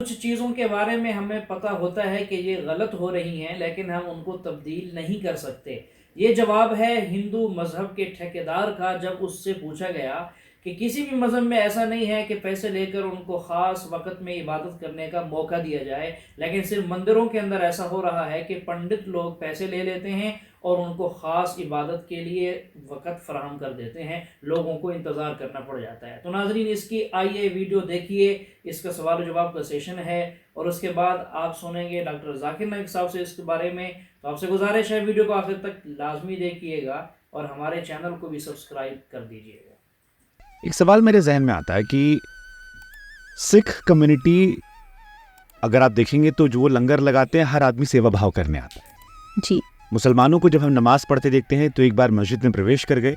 کچھ چیزوں کے بارے میں ہمیں پتہ ہوتا ہے کہ یہ غلط ہو رہی ہیں لیکن ہم ان کو تبدیل نہیں کر سکتے. یہ جواب ہے ہندو مذہب کے ٹھیکیدار کا جب اس سے پوچھا گیا کہ کسی بھی مذہب میں ایسا نہیں ہے کہ پیسے لے کر ان کو خاص وقت میں عبادت کرنے کا موقع دیا جائے، لیکن صرف مندروں کے اندر ایسا ہو رہا ہے کہ پنڈت لوگ پیسے لے لیتے ہیں اور ان کو خاص عبادت کے لیے وقت فراہم کر دیتے ہیں، لوگوں کو انتظار کرنا پڑ جاتا ہے. تو ناظرین اس کی آئیے ویڈیو دیکھیے، اس کا سوال و جواب کا سیشن ہے اور اس کے بعد آپ سنیں گے ڈاکٹر ذاکر نائک صاحب سے اس کے بارے میں. تو آپ سے گزارش ہے ویڈیو کو آخر تک لازمی دیکھیے گا اور ہمارے چینل کو بھی سبسکرائب کر دیجیے گا. ایک سوال میرے ذہن میں آتا ہے کہ سکھ کمیونٹی اگر آپ دیکھیں گے تو جو وہ لنگر لگاتے ہیں ہر آدمی سیوا بھاؤ کرنے آتا ہے. جی. مسلمانوں کو جب ہم نماز پڑھتے دیکھتے ہیں تو ایک بار مسجد میں پرویش کر گئے،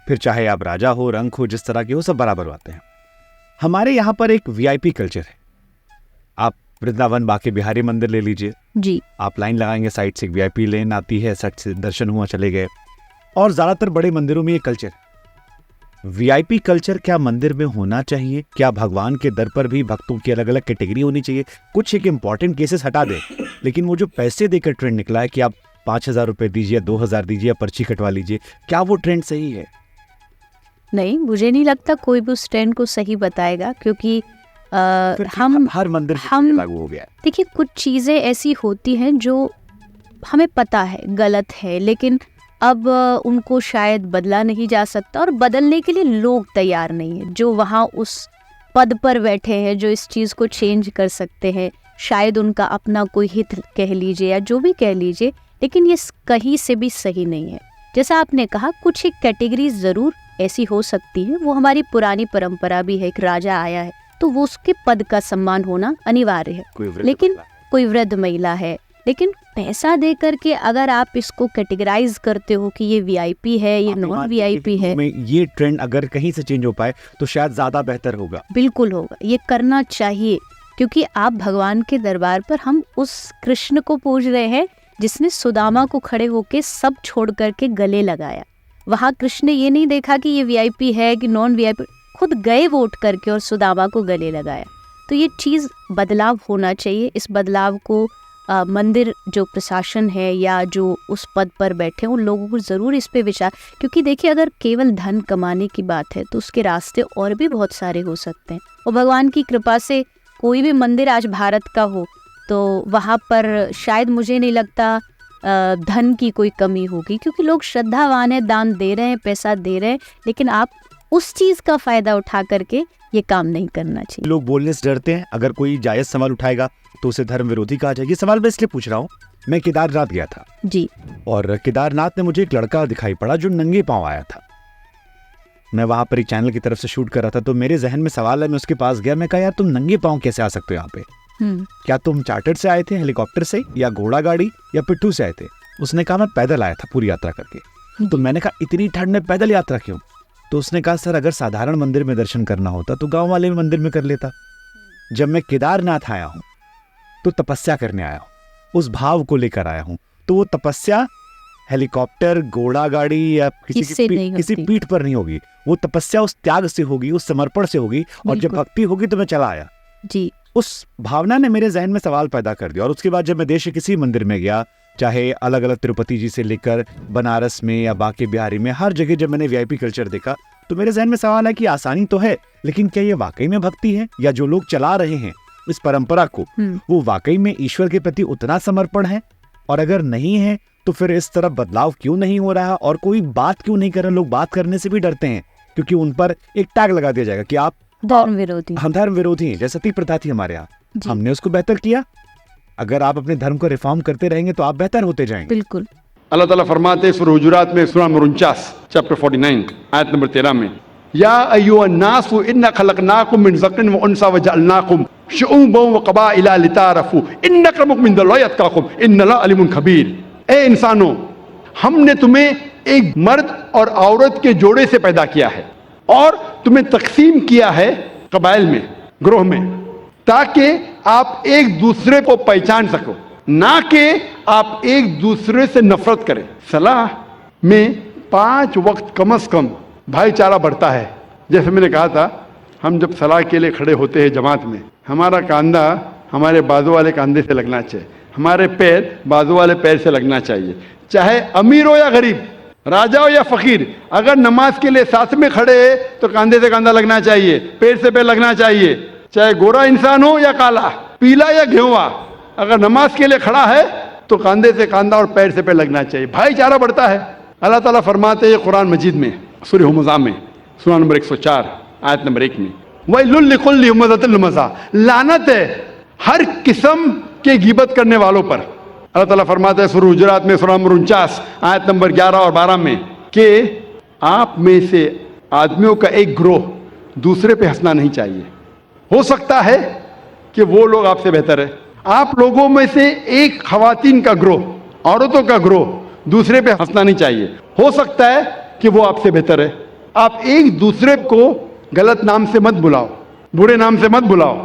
پھر چاہے آپ راجا ہو، رنگ ہو، جس طرح کے ہو، سب برابر آتے ہیں. ہمارے یہاں پر ایک وی آئی پی کلچر ہے. آپ ورنداون باقی بہاری مندر لے لیجئے، جی، آپ لائن لگائیں گے، سائٹ سے ایک وی آئی پی لین آتی ہے، سائٹ سے درشن ہوا چلے گئے. اور زیادہ تر بڑے مندروں میں یہ کلچر ہے. وی آئی پی کلچر کیا مندر میں ہونا چاہیے؟ کیا بھگوان کے در پر بھی بھکتوں کی الگ الگ کیٹیگری ہونی چاہیے؟ کچھ ایک امپورٹنٹ کیسز ہٹا دیں، لیکن وہ جو پیسے دے کر ٹرینڈ نکلا ہے کہ آپ 5,000 روپے دیجیے، 2,000 دیجیے، پرچی کٹوا لیجیے، کیا وہ ٹرینڈ صحیح ہے؟ نہیں، مجھے نہیں لگتا کوئی بھی اس ٹرینڈ کو صحیح بتائے گا، کیونکہ ہر مندر لاگو ہو گیا ہے. دیکھیے کچھ چیزیں ایسی ہوتی ہیں جو ہمیں پتہ ہے غلط ہے، لیکن اب ان کو شاید بدلا نہیں جا سکتا اور بدلنے کے لیے لوگ تیار نہیں ہیں جو وہاں اس پد پر بیٹھے ہیں، جو اس چیز کو چینج کر سکتے ہیں. شاید ان کا اپنا کوئی ہت کہہ لیجئے یا جو بھی کہہ لیجئے، لیکن یہ کہیں سے بھی صحیح نہیں ہے. جیسا آپ نے کہا کچھ ایک کیٹیگریز ضرور ایسی ہو سکتی ہیں، وہ ہماری پرانی پرمپرا بھی ہے. ایک راجا آیا ہے تو وہ اس کے پد کا سمان ہونا انیوار ہے، لیکن کوئی ورد مہیلا ہے، لیکن پیسہ دے کر کے اگر آپ اس کو کیٹیگرائز کرتے ہو کہ یہ وی آئی پی ہے، یہ نان وی آئی پی ہے، یہ ٹرینڈ اگر کہیں سے چینج ہو پائے تو شاید زیادہ بہتر ہوگا. بالکل ہوگا، یہ کرنا چاہیے، کیونکہ آپ بھگوان کے دربار پر ہم اس کرشن کو پوج رہے ہیں جس نے سداما کو کھڑے ہو کے سب چھوڑ کر کے گلے لگایا. وہاں کرشن نے یہ نہیں دیکھا کہ یہ وی آئی پی ہے کہ نان وی آئی پی، خود گئے ووٹ کر کے اور سداما کو گلے لگایا. تو یہ چیز بدلاؤ ہونا چاہیے. اس بدلاؤ کو مندر جو پرشاسن ہے یا جو اس پد پر بیٹھے ان لوگوں کو ضرور اس پہ وچار، کیونکہ دیکھیے اگر کیول دھن کمانے کی بات ہے تو اس کے راستے اور بھی بہت سارے ہو سکتے ہیں. اور بھگوان کی کرپا سے کوئی بھی مندر آج بھارت کا ہو تو وہاں پر شاید مجھے نہیں لگتا دھن کی کوئی کمی ہوگی، کیونکہ لوگ شردھاوان ہیں، دان دے رہے ہیں، پیسہ دے رہے ہیں، لیکن آپ اس چیز کا فائدہ اٹھا کر کے یہ کام نہیں کرنا چاہیے. لوگ بولنے سے ڈرتے ہیں، اگر کوئی جائز سوال اٹھائے گا تو اسے دھرم ورودھی کہا جائے. یہ سوال میں اس لیے پوچھ رہا ہوں، میں کیدار ناتھ گیا تھا جی، اور کیدار ناتھ میں مجھے ایک لڑکا دکھائی پڑا جو ننگے پاؤں آیا تھا. میں وہاں پر ایک چینل کی طرف سے شوٹ کر رہا تھا، تو میرے ذہن میں سوال ہے، میں اس کے پاس گیا، میں کہا یار تم ننگے پاؤں کیسے آ سکتے ہو یہاں پہ؟ کیا تم چارٹر سے آئے تھے، ہیلی کاپٹر سے، یا گھوڑا گاڑی یا پٹھو سے آئے تھے؟ اس نے کہا میں پیدل آیا تھا پوری یاترا کر کے. تو میں نے کہا اتنی ٹھنڈ میں پیدل یاترا کیوں؟ تو اس نے کہا سر اگر سادھارن مندر میں درشن کرنا ہوتا تو گاؤں والے مندر میں کر لیتا. جب میں کیدار ناتھ آیا ہوں تو تپسیا کرنے آیا ہوں، اس بھاو کو لے کر آیا ہوں. تو وہ تپسیا ہیلی کاپٹر، گھوڑا گاڑی یا کسی پیٹھ پر نہیں ہوگی، وہ تپسیا اس تیاگ سے ہوگی، اس سمرپن سے ہوگی، اور جب بھکتی ہوگی تو میں چلا آیا. جی، اس بھاونا نے میرے ذہن میں سوال پیدا کر دیا. اور اس کے بعد جب میں دیش کے کسی مندر میں گیا، چاہے الگ الگ تروپتی جی سے لے کر بنارس میں یا باقی بہاری میں، ہر جگہ جب میں نے وی آئی پی کلچر دیکھا تو میرے ذہن میں سوال ہے کہ آسانی تو ہے، لیکن کیا یہ واقعی میں بھکتی ہے؟ یا جو لوگ چلا رہے ہیں اس پرمپرا کو، وہ واقعی میں ایشور کے پرتی اتنا سمرپن ہے؟ اور اگر نہیں ہے تو پھر اس طرف بدلاؤ کیوں نہیں ہو رہا، اور کوئی بات کیوں نہیں کر رہا؟ لوگ بات کرنے سے بھی ڈرتے ہیں کیونکہ ان پر ایک ٹیگ لگا دیا جائے گا کہ آپ دھرم ورودھی، ہم دھرم ورودھی ہیں. جیسے ستی پرتھا تھی ہمارے یہاں، ہم نے اس کو بہتر کیا. اگر آپ اپنے دھرم کو ریفارم کرتے رہیں گے تو آپ بہتر ہوتے جائیں گے. بالکل. اللہ تعالیٰ فرماتے ہیں سورہ حجرات میں، سورہ نمبر 49 چیپٹر 49 آیت نمبر 13 میں، یا ایھا الناس انا خلقناکم من ذکر و انثی وجعلناکم شعوبا وقبائل لتعارفوا ان اکرمکم عند اللہ اتقاکم ان اللہ علیم خبیر. اے انسانوں، ہم نے تمہیں ایک مرد اور عورت کے جوڑے سے پیدا کیا ہے اور تمہیں تقسیم کیا ہے قبائل میں، گروہ میں، تاکہ آپ ایک دوسرے کو پہچان سکو، نہ کہ آپ ایک دوسرے سے نفرت کریں. صلاح میں 5 وقت کم از کم بھائی چارہ بڑھتا ہے. جیسے میں نے کہا تھا، ہم جب صلاح کے لیے کھڑے ہوتے ہیں جماعت میں، ہمارا کاندھا ہمارے بازو والے کاندھے سے لگنا چاہیے, ہمارے پیر بازو والے پیر سے لگنا چاہیے, چاہے امیر ہو یا غریب, راجا ہو یا فقیر, اگر نماز کے لیے ساتھ میں کھڑے تو کاندھے سے کاندھا لگنا چاہیے, پیر سے پیر لگنا چاہیے, چاہے گورا انسان ہو یا کالا, پیلا یا گھیوا, اگر نماز کے لیے کھڑا ہے تو کاندھے سے کاندھا اور پیر سے پیر لگنا چاہیے, بھائی چارہ بڑھتا ہے. اللہ تعالیٰ فرماتے ہیں قرآن مجید میں سورہ ہمزہ میں سورہ نمبر 104 آیت نمبر 1 میں, وَيْلٌ لِكُلِّ ہُمَزَةٍ لُمَزَةٍ, لعنت ہے ہر قسم کے غیبت کرنے والوں پر. اللہ تعالیٰ فرماتا ہے سورہ حجرات میں سورہ نمبر 49 آیت نمبر 11 اور 12 میں کہ آپ میں سے آدمیوں کا ایک گروہ دوسرے پہ ہنسنا نہیں چاہیے. ہو سکتا ہے کہ وہ لوگ آپ سے بہتر ہے. آپ لوگوں میں سے ایک خواتین کا گروہ, عورتوں کا گروہ دوسرے پہ ہنسنا نہیں چاہیے. ہو سکتا ہے کہ وہ آپ سے بہتر ہے. آپ ایک دوسرے کو غلط نام سے مت بلاؤ, برے نام سے مت بلاؤ,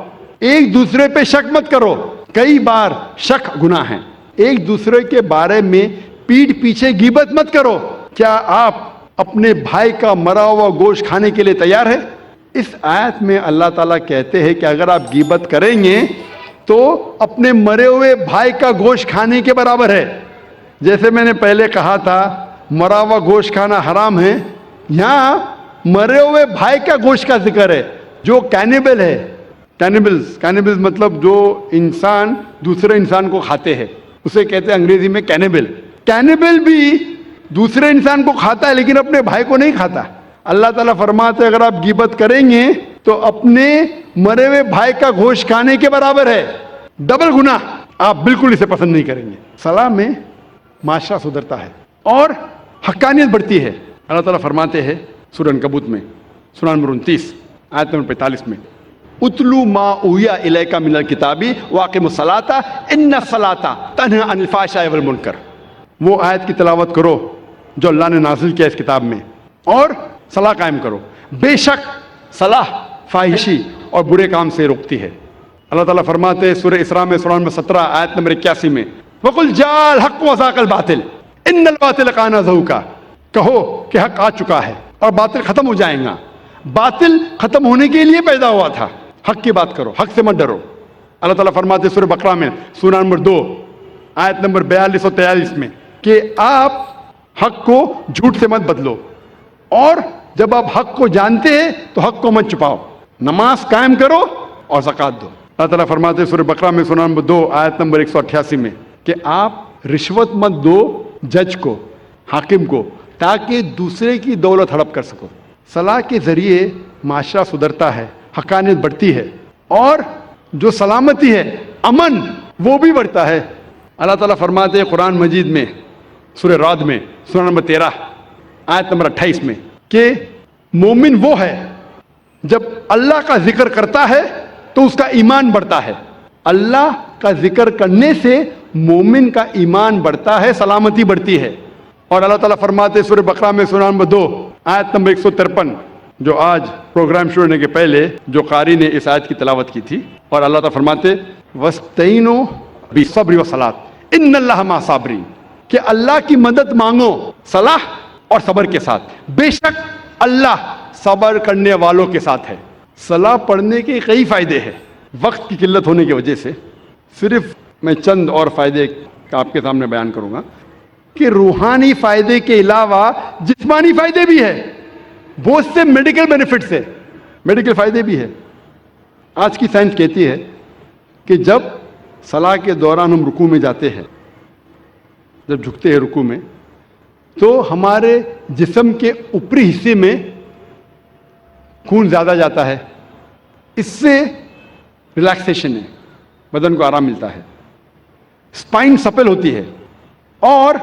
ایک دوسرے پہ شک مت کرو. کئی بار شک گناہ ہے. ایک دوسرے کے بارے میں پیٹھ پیچھے غیبت مت کرو. کیا آپ اپنے بھائی کا مرا ہوا گوشت کھانے کے لیے تیار ہے؟ اس آیت میں اللہ تعالیٰ کہتے ہیں کہ اگر آپ غیبت کریں گے تو اپنے مرے ہوئے بھائی کا گوشت کھانے کے برابر ہے. جیسے میں نے پہلے کہا تھا مرا ہوا گوشت کھانا حرام ہے, یہاں مرے ہوئے بھائی کا گوشت کا ذکر ہے جو کینیبل ہے. کینیبلز مطلب جو انسان دوسرے انسان کو کھاتے ہیں, اسے کہتے ہیں انگریزی میں کینیبل. کینیبل بھی دوسرے انسان کو کھاتا ہے لیکن اپنے بھائی کو نہیں کھاتا. اللہ تعالیٰ فرماتے ہیں اگر آپ غیبت کریں گے تو اپنے مرے ہوئے بھائی کا گوشت کھانے کے برابر ہے, ڈبل گناہ. آپ بالکل اسے پسند نہیں کریں گے. صلاح میں معاشرہ سدھرتا ہے اور حقانیت بڑھتی ہے. اللہ تعالیٰ فرماتے ہیں سورہ عنکبوت میں سورہ نمبر 29 آیت نمبر 45 میں, اتلو ما اوحی الیک من الکتاب واقم الصلاۃ ان الصلاۃ تنہی عن الفحشاء والمنکر. وہ آیت کی تلاوت کرو جو اللہ نے نازل کیا اس کتاب میں, اور صلاح قائم کرو. بے شک صلاح فاحشی اور برے کام سے روکتی ہے. اللہ تعالیٰ فرماتے ہیں سورہ اسراء میں سورہ نمبر 17 آیت نمبر 81 میں, وَقُلْ جَاءَ الْحَقُّ وَزَهَقَ الْبَاطِلُ إِنَّ الْبَاطِلَ كَانَ زَهُوقًا. کہو کہ حق آ چکا ہے اور باطل ختم ہو جائے گا. باطل ختم ہونے کے لیے پیدا ہوا تھا. حق کی بات کرو, حق سے مت ڈرو. اللہ تعالیٰ فرماتے ہیں سورہ بقرہ میں سورہ نمبر 2 آیت نمبر 42 اور 43 میں کہ آپ حق کو جھوٹ سے مت بدلو, اور جب آپ حق کو جانتے ہیں تو حق کو مت چھپاؤ. نماز قائم کرو اور زکوٰۃ دو. اللہ تعالیٰ فرماتے ہیں سورہ بقرہ میں سورہ نمبر 2 آیت نمبر 188 میں کہ آپ رشوت مت دو جج کو, حاکم کو, تاکہ دوسرے کی دولت ہڑپ کر سکو. صلاح کے ذریعے معاشرہ سدھرتا ہے, حقانیت بڑھتی ہے, اور جو سلامتی ہے, امن, وہ بھی بڑھتا ہے. اللہ تعالیٰ فرماتے ہیں قرآن مجید میں سورہ رعد میں سورہ نمبر 13 آیت نمبر 28 میں کہ مومن وہ ہے جب اللہ کا ذکر کرتا ہے تو اس کا ایمان بڑھتا ہے. اللہ کا ذکر کرنے سے مومن کا ایمان بڑھتا ہے, سلامتی بڑھتی ہے. اور اللہ تعالیٰ فرماتے ہیں سورہ بقرہ میں سورہ نمبر 2 آیت نمبر 153, جو آج پروگرام شروع ہونے کے پہلے جو قاری نے اس آیت کی تلاوت کی تھی, اور اللہ تعالیٰ فرماتے وَاسْتَعِینُوا بِالصَّبْرِ وَالصَّلَاةِ إِنَّ اللَّهَ مَعَ الصَّابِرِينَ, کہ اللہ کی مدد مانگو صلاح اور صبر کے ساتھ, بے شک اللہ صبر کرنے والوں کے ساتھ ہے. صلاح پڑھنے کے کئی فائدے ہیں. وقت کی قلت ہونے کی وجہ سے صرف میں چند اور فائدے آپ کے سامنے بیان کروں گا کہ روحانی فائدے کے علاوہ جسمانی فائدے بھی ہے, بہت سے میڈیکل بینیفٹس ہے, میڈیکل فائدے بھی ہے. آج کی سائنس کہتی ہے کہ جب صلاح کے دوران ہم رکوع میں جاتے ہیں, جب جھکتے ہیں رکوع میں, تو ہمارے جسم کے اوپری حصے میں خون زیادہ جاتا ہے. اس سے ریلیکسیشن ہے, بدن کو آرام ملتا ہے, اسپائن سپل ہوتی ہے, اور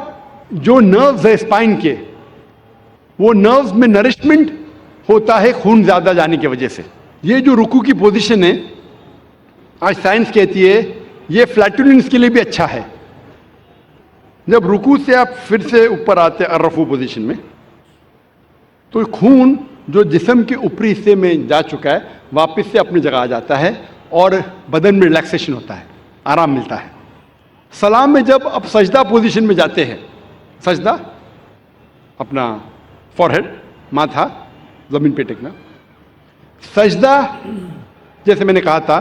جو نروز ہے اسپائن کے, وہ نروز میں نرشمنٹ ہوتا ہے خون زیادہ جانے کی وجہ سے. یہ جو رکوع کی پوزیشن ہے آج سائنس کہتی ہے یہ فلیٹولنس کے لیے بھی اچھا ہے. جب رکوع سے آپ پھر سے اوپر آتے ہیں الرفوع پوزیشن میں, تو خون جو جسم کے اوپری حصے میں جا چکا ہے واپس سے اپنی جگہ آ جاتا ہے اور بدن میں ریلیکسیشن ہوتا ہے, آرام ملتا ہے. سلام میں جب آپ سجدہ پوزیشن میں جاتے ہیں, سجدہ اپنا فور ہیڈ, ماتھا زمین پہ ٹیکنا, سجدہ جیسے میں نے کہا تھا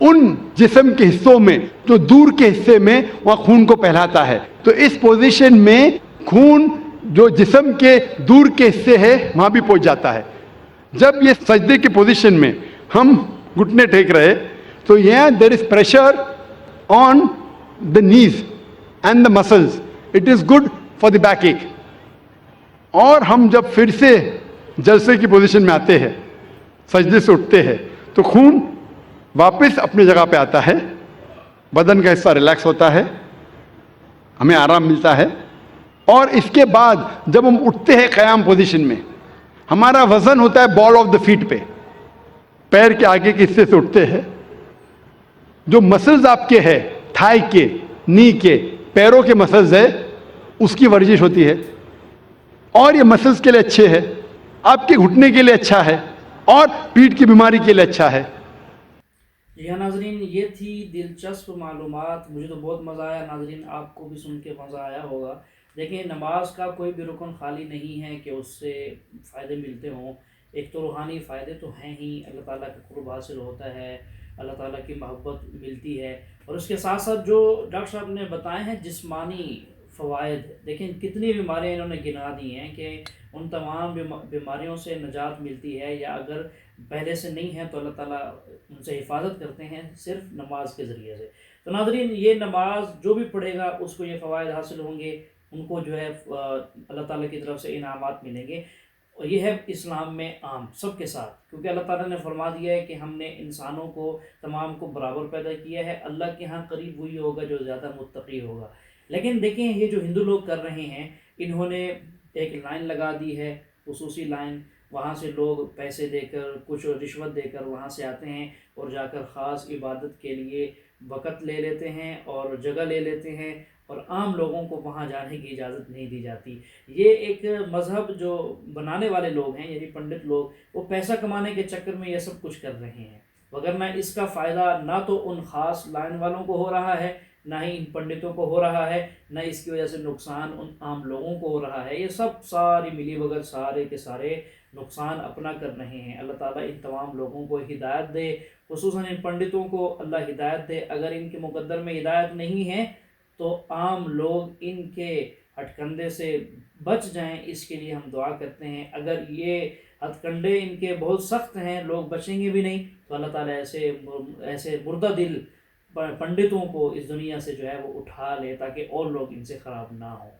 ان جسم کے حصوں میں جو دور کے حصے میں وہاں خون کو پھیلاتا ہے. تو اس پوزیشن میں خون جو جسم کے دور کے حصے ہے وہاں بھی پہنچ جاتا ہے. جب یہ سجدے کے پوزیشن میں ہم گھٹنے ٹیک رہے تو یہاں دیر از پریشر آن دا نیز and the muscles. It is good for the back ایک. اور ہم جب پھر سے جلسے کی پوزیشن میں آتے ہیں, سجدے سے اٹھتے ہیں, تو خون واپس اپنی جگہ پہ آتا ہے, بدن کا حصہ ریلیکس ہوتا ہے, ہمیں آرام ملتا ہے. اور اس کے بعد جب ہم اٹھتے ہیں قیام پوزیشن میں, ہمارا وزن ہوتا ہے بال آف دا فیٹ پہ, پیر کے آگے کے حصے سے اٹھتے ہیں. جو مسلز آپ کے ہے تھائی کے, نی کے, پیروں کے مسلز ہے, اس کی ورزش ہوتی ہے. اور یہ مسلز کے لیے اچھے ہے, آپ کے گھٹنے کے لیے اچھا ہے, اور پیٹھ کی بیماری کے لیے اچھا ہے. جی ہاں ناظرین, یہ تھی دلچسپ معلومات. مجھے تو بہت مزہ آیا. ناظرین آپ کو بھی سن کے مزہ آیا ہوگا. دیکھیں, نماز کا کوئی بھی رکن خالی نہیں ہے کہ اس سے فائدے ملتے ہوں. ایک تو روحانی فائدے تو ہیں ہی, اللہ تعالیٰ کا قرب حاصل ہوتا ہے, اللہ تعالیٰ کی محبت ملتی ہے, اور اس کے ساتھ ساتھ جو ڈاکٹر صاحب نے بتائے ہیں جسمانی فوائد, دیکھیں کتنی بیماریاں انہوں نے گنا دی ہیں کہ ان تمام بیماریوں سے نجات ملتی ہے, یا اگر پہلے سے نہیں ہے تو اللہ تعالیٰ ان سے حفاظت کرتے ہیں صرف نماز کے ذریعے سے. تو ناظرین, یہ نماز جو بھی پڑھے گا اس کو یہ فوائد حاصل ہوں گے, ان کو جو ہے اللہ تعالیٰ کی طرف سے انعامات ملیں گے. اور یہ ہے اسلام میں عام سب کے ساتھ, کیونکہ اللہ تعالیٰ نے فرما دیا ہے کہ ہم نے انسانوں کو تمام کو برابر پیدا کیا ہے. اللہ کے ہاں قریب وہی ہوگا جو زیادہ متقی ہوگا. لیکن دیکھیں, یہ جو ہندو لوگ کر رہے ہیں, انہوں نے ایک لائن لگا دی ہے, خصوصی لائن. وہاں سے لوگ پیسے دے کر, کچھ رشوت دے کر وہاں سے آتے ہیں, اور جا کر خاص عبادت کے لیے وقت لے لیتے ہیں اور جگہ لے لیتے ہیں, اور عام لوگوں کو وہاں جانے کی اجازت نہیں دی جاتی. یہ ایک مذہب جو بنانے والے لوگ ہیں, یعنی پنڈت لوگ, وہ پیسہ کمانے کے چکر میں یہ سب کچھ کر رہے ہیں. وگرنہ اس کا فائدہ نہ تو ان خاص لائن والوں کو ہو رہا ہے, نہ ہی ان پنڈتوں کو ہو رہا ہے, نہ اس کی وجہ سے نقصان ان عام لوگوں کو ہو رہا ہے. یہ سب ساری ملی بغیر سارے کے سارے نقصان اپنا کر رہے ہیں. اللہ تعالیٰ ان تمام لوگوں کو ہدایت دے, خصوصاً ان پنڈتوں کو اللہ ہدایت دے. اگر ان کے مقدر میں ہدایت نہیں ہے تو عام لوگ ان کے ہتھ کنڈے سے بچ جائیں, اس کے لیے ہم دعا کرتے ہیں. اگر یہ ہتھ کنڈے ان کے بہت سخت ہیں, لوگ بچیں گے بھی نہیں, تو اللہ تعالیٰ ایسے مردہ دل پنڈتوں کو اس دنیا سے جو ہے وہ اٹھا لے, تاکہ اور لوگ ان سے خراب نہ ہوں.